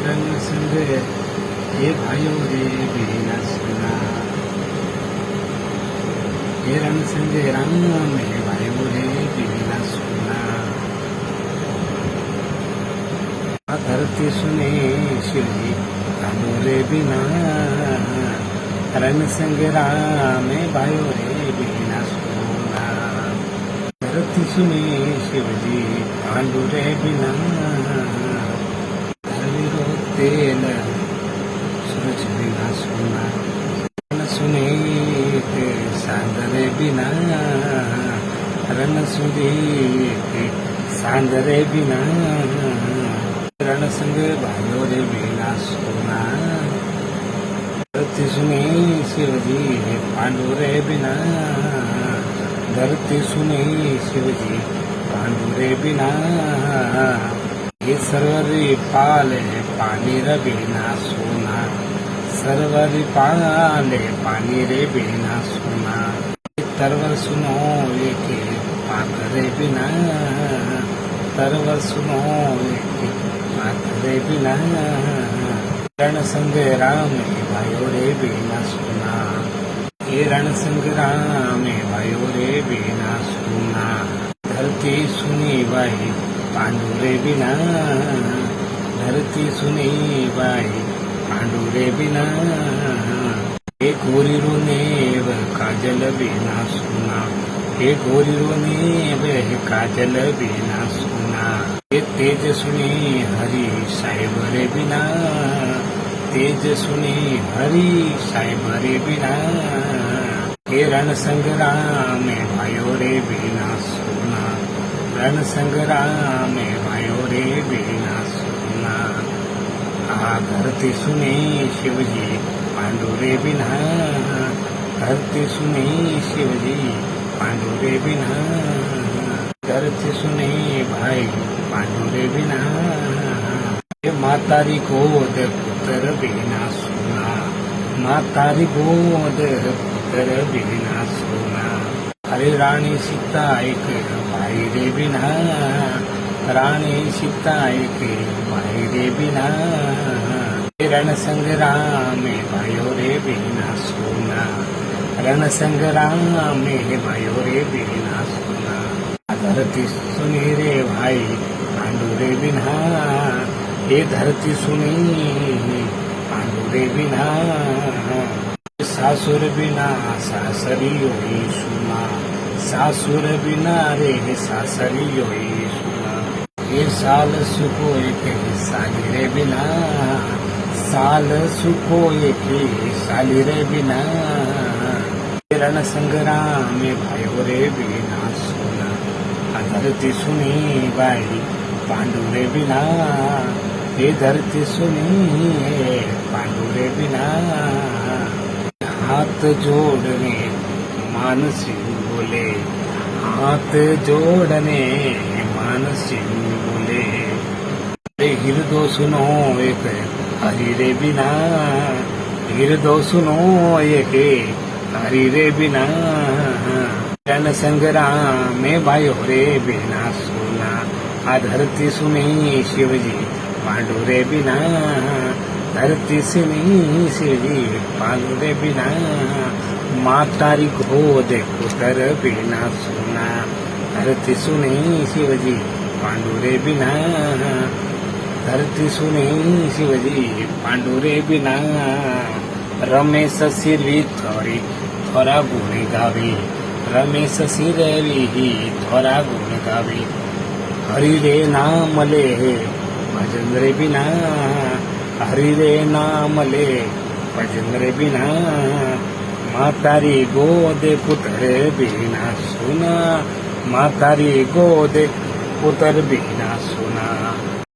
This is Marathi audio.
रंग संग हे भाइयों रे बिना सुना, हे रंग संग रंग में भाइयों रे बिना सुना। धरती सुने शिवजी कानू रे बिना, रंग संग राम भाइयों रे बिना सुना। धरती सुने शिवजी कानू रे बिना, धरती रोते न सूरज बिना सुना। रन सुने के सांदरे बिना, रन सुने के सांदरे बिना, रण संग भाइयों रे बिना सुना। धरती सुने शिवजी पांडु रे बिना, धरती सुने शिवजी पांडु रे बिना। हे सर्वरी पाले पानी रे बिना सुना, सर्वरी पाले पानी रे बिना सुना। तरवर सुनो लेके पाक रे बिना, तरवर सुनो लेके पाक रे बिना। रण संग राम भाइयों रे बिना सुना, हे रण संग राम भाइयों रे बिना सुना। धरती सुनी बाई पांडु रे बिना, धरती सुनी बाई पांडु रे बिना। हे गोरी रोनेव काजल बिना सुना, हे गोरी रोनेव काजल बिना सुना। हे तेज सुनी हरी साहेब रे बिना, तेज सुनी हरी साहेब रे बिना। हे रण संग राम भाइयों रे बिना सुना, रण संग राम भाइयों रे बिना सुना। धरती सुने शिवजी पांडु रे बिना, धरती सुने शिवजी पांडु रे बिना। धरती सुने भाई पांडु रे बिना। हे मातारी गोद पुत्र बिना सुना, मातारी गोद पुत्र बिना सुना। अरे रानी सीता एक भाई रे बिना, रानी सीता एक भाई रे बिना। रण संग राम भाइयों रे बिना सुना, रण संग राम भाइयों रे बिना सुना। धरती सुनी रे भाई पांडु रे बिना, ये धरती सुनी पांडु रे बिना। सासुर बिना सासरी होई सुना, सासुर बिना रे सासरी होई सुना। ये साल सुखो एक साली रे बिना, साल सुखो एक साली रे बिना। रण संग्राम भाइयों रे बिना सुना, धरती सुनी बाई पांडु रे बिना। ये धरती सुनी पांडु रे बिना। हाथ जोड़ने मानसी बोले, हाथ जोड़ने मानसी बोले। हृदय सुनो एक हरि रे बिना, हृदय सुनो एक हरि रे बिना। रण संग्राम भाइयों रे बिना सुना, धरती सुनी शिवजी पांडु रे बिना। धरती सुनी शिवजी पांडु रे बिना। मातारी गोद पुत्र बिना सुना, धरती सुनी शिवजी पांडु रे बिना। धरती सुनी शिवजी पांडु रे बिना। रमेश सिरवी थोरी थोरा गुण गावे, रमेश सिरवी थोरा गुण गावे। हरि रे नाम ले भजन रे बिना, हरि रे नाम ले भजन रे बिना। मातारी गोद पुत्र बिना सुना, मातारी गोद पुत्र बिना सुना।